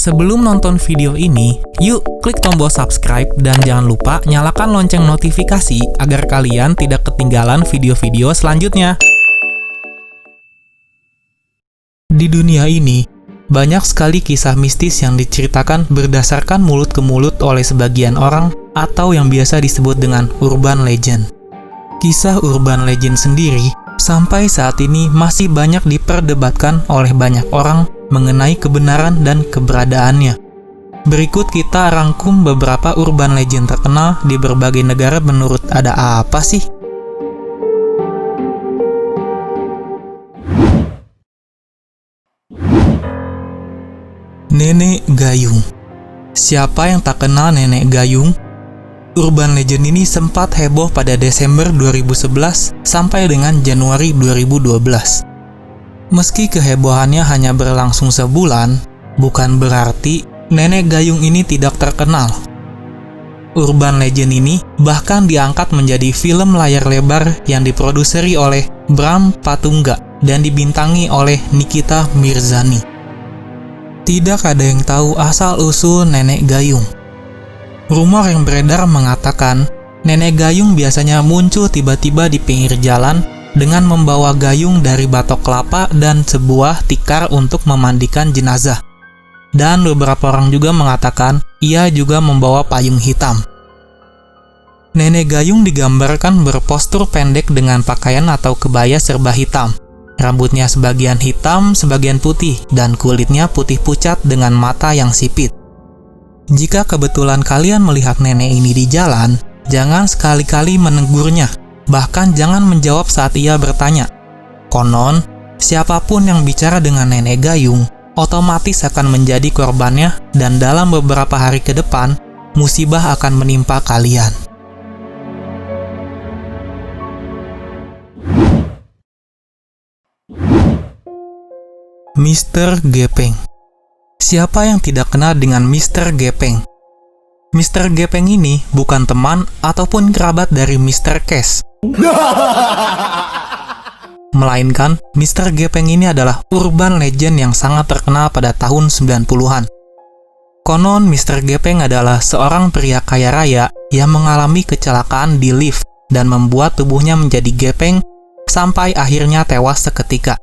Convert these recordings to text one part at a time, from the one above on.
Sebelum nonton video ini, yuk klik tombol subscribe dan jangan lupa nyalakan lonceng notifikasi agar kalian tidak ketinggalan video-video selanjutnya. Di dunia ini, banyak sekali kisah mistis yang diceritakan berdasarkan mulut ke mulut oleh sebagian orang atau yang biasa disebut dengan urban legend. Kisah urban legend sendiri sampai saat ini masih banyak diperdebatkan oleh banyak orang mengenai kebenaran dan keberadaannya. Berikut kita rangkum beberapa urban legend terkenal di berbagai negara menurut ada apa sih? Nenek Gayung. Siapa yang tak kenal Nenek Gayung? Urban legend ini sempat heboh pada Desember 2011 sampai dengan Januari 2012. Meski kehebohannya hanya berlangsung sebulan, bukan berarti Nenek Gayung ini tidak terkenal. Urban legend ini bahkan diangkat menjadi film layar lebar yang diproduseri oleh Bram Patungga dan dibintangi oleh Nikita Mirzani. Tidak ada yang tahu asal-usul Nenek Gayung. Rumor yang beredar mengatakan, Nenek Gayung biasanya muncul tiba-tiba di pinggir jalan dengan membawa gayung dari batok kelapa dan sebuah tikar untuk memandikan jenazah. Dan beberapa orang juga mengatakan, ia juga membawa payung hitam. Nenek Gayung digambarkan berpostur pendek dengan pakaian atau kebaya serba hitam. Rambutnya sebagian hitam, sebagian putih, dan kulitnya putih pucat dengan mata yang sipit. Jika kebetulan kalian melihat nenek ini di jalan, jangan sekali-kali menegurnya. Bahkan jangan menjawab saat ia bertanya. Konon, siapapun yang bicara dengan Nenek Gayung, otomatis akan menjadi korbannya dan dalam beberapa hari ke depan, musibah akan menimpa kalian. Mr. Gepeng. Siapa yang tidak kenal dengan Mr. Gepeng? Mr. Gepeng ini bukan teman ataupun kerabat dari Mr. Cash. Melainkan, Mr. Gepeng ini adalah urban legend yang sangat terkenal pada tahun 90-an. Konon, Mr. Gepeng adalah seorang pria kaya raya yang mengalami kecelakaan di lift dan membuat tubuhnya menjadi gepeng sampai akhirnya tewas seketika.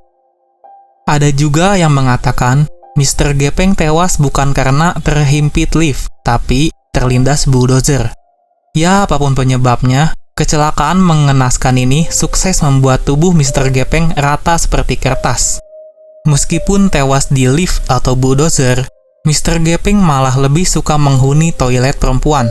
Ada juga yang mengatakan, Mr. Gepeng tewas bukan karena terhimpit lift, tapi terlindas bulldozer. Ya, apapun penyebabnya, kecelakaan mengenaskan ini sukses membuat tubuh Mr. Gepeng rata seperti kertas. Meskipun tewas di lift atau bulldozer, Mr. Gepeng malah lebih suka menghuni toilet perempuan.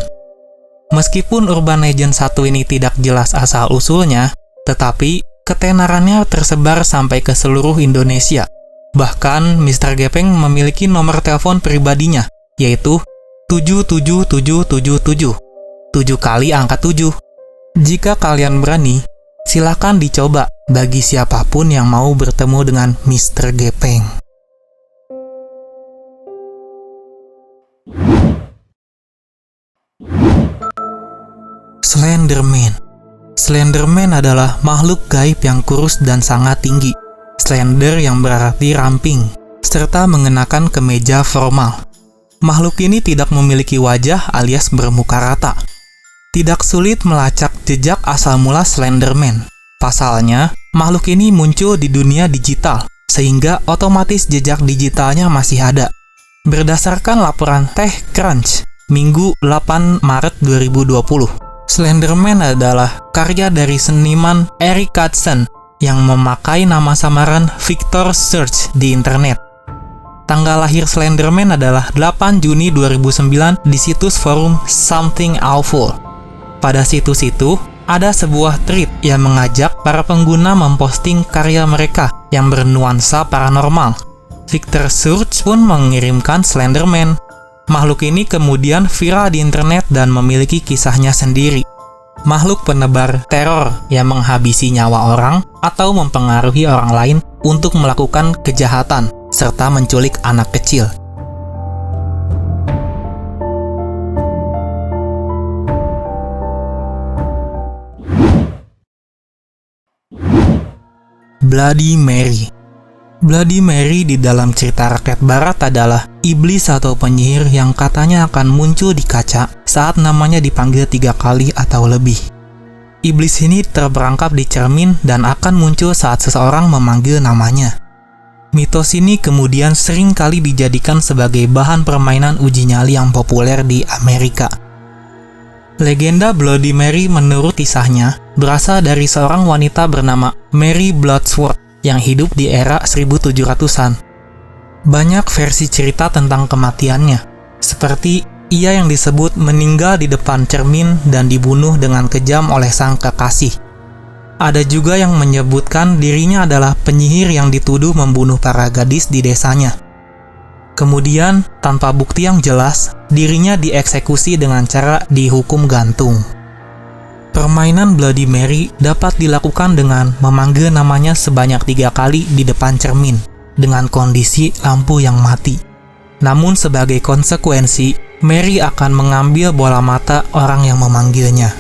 Meskipun urban legend satu ini tidak jelas asal-usulnya, tetapi ketenarannya tersebar sampai ke seluruh Indonesia. Bahkan, Mr. Gepeng memiliki nomor telepon pribadinya, yaitu 77777, 7 kali angka 7. Jika kalian berani, silakan dicoba bagi siapapun yang mau bertemu dengan Mr. Gepeng. Slenderman. Slenderman adalah makhluk gaib yang kurus dan sangat tinggi. Slender yang berarti ramping, serta mengenakan kemeja formal. Makhluk ini tidak memiliki wajah alias bermuka rata. Tidak sulit melacak jejak asal mula Slenderman. Pasalnya, makhluk ini muncul di dunia digital, sehingga otomatis jejak digitalnya masih ada. Berdasarkan laporan TechCrunch, Minggu 8 Maret 2020, Slenderman adalah karya dari seniman Eric Hudson yang memakai nama samaran Victor Search di internet. Tanggal lahir Slenderman adalah 8 Juni 2009 di situs forum Something Awful. Pada situs itu, ada sebuah thread yang mengajak para pengguna memposting karya mereka yang bernuansa paranormal. Victor Search pun mengirimkan Slenderman. Makhluk ini kemudian viral di internet dan memiliki kisahnya sendiri. Makhluk penebar teror yang menghabisi nyawa orang atau mempengaruhi orang lain untuk melakukan kejahatan, serta menculik anak kecil. Bloody Mary. Bloody Mary di dalam cerita rakyat barat adalah iblis atau penyihir yang katanya akan muncul di kaca saat namanya dipanggil 3 kali atau lebih. Iblis ini terperangkap di cermin dan akan muncul saat seseorang memanggil namanya. Mitos ini kemudian sering kali dijadikan sebagai bahan permainan uji nyali yang populer di Amerika. Legenda Bloody Mary menurut kisahnya berasal dari seorang wanita bernama Mary Bloodsworth yang hidup di era 1700-an. Banyak versi cerita tentang kematiannya, seperti ia yang disebut meninggal di depan cermin dan dibunuh dengan kejam oleh sang kekasih. Ada juga yang menyebutkan dirinya adalah penyihir yang dituduh membunuh para gadis di desanya. Kemudian, tanpa bukti yang jelas, dirinya dieksekusi dengan cara dihukum gantung. Permainan Bloody Mary dapat dilakukan dengan memanggil namanya sebanyak 3 kali di depan cermin, dengan kondisi lampu yang mati. Namun sebagai konsekuensi, Mary akan mengambil bola mata orang yang memanggilnya.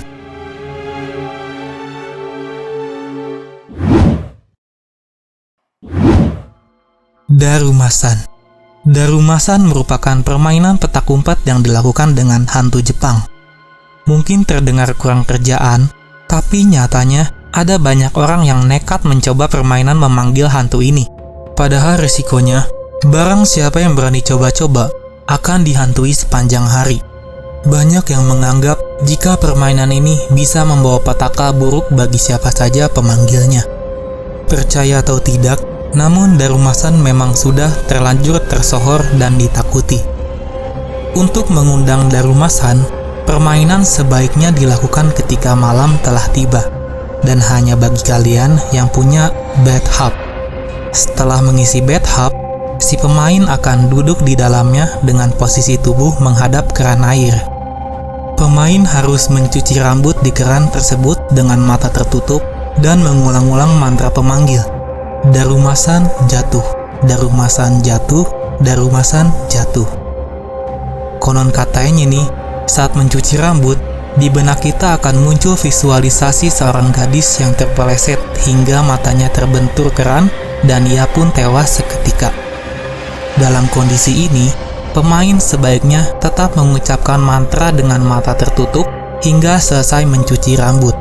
Darumasan. Darumasan merupakan permainan petak umpet yang dilakukan dengan hantu Jepang. Mungkin terdengar kurang kerjaan, tapi nyatanya ada banyak orang yang nekat mencoba permainan memanggil hantu ini. Padahal resikonya, barang siapa yang berani coba-coba akan dihantui sepanjang hari. Banyak yang menganggap jika permainan ini bisa membawa petaka buruk bagi siapa saja pemanggilnya. Percaya atau tidak, namun darumasan memang sudah terlanjur tersohor dan ditakuti. Untuk mengundang darumasan, permainan sebaiknya dilakukan ketika malam telah tiba, dan hanya bagi kalian yang punya bathtub. Setelah mengisi bathtub, si pemain akan duduk di dalamnya dengan posisi tubuh menghadap keran air. Pemain harus mencuci rambut di keran tersebut dengan mata tertutup dan mengulang-ulang mantra pemanggil. Darumasan jatuh, darumasan jatuh, darumasan jatuh. Konon katanya nih, saat mencuci rambut, di benak kita akan muncul visualisasi seorang gadis yang terpeleset hingga matanya terbentur keran dan ia pun tewas seketika. Dalam kondisi ini, pemain sebaiknya tetap mengucapkan mantra dengan mata tertutup hingga selesai mencuci rambut.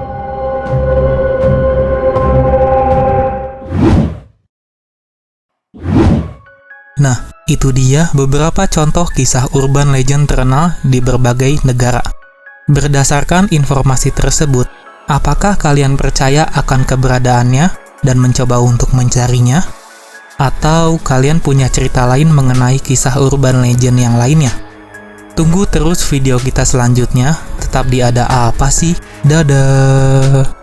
Nah, itu dia beberapa contoh kisah urban legend terkenal di berbagai negara. Berdasarkan informasi tersebut, apakah kalian percaya akan keberadaannya dan mencoba untuk mencarinya? Atau kalian punya cerita lain mengenai kisah urban legend yang lainnya? Tunggu terus video kita selanjutnya. Tetap di Ada Apa Sih? Dadah!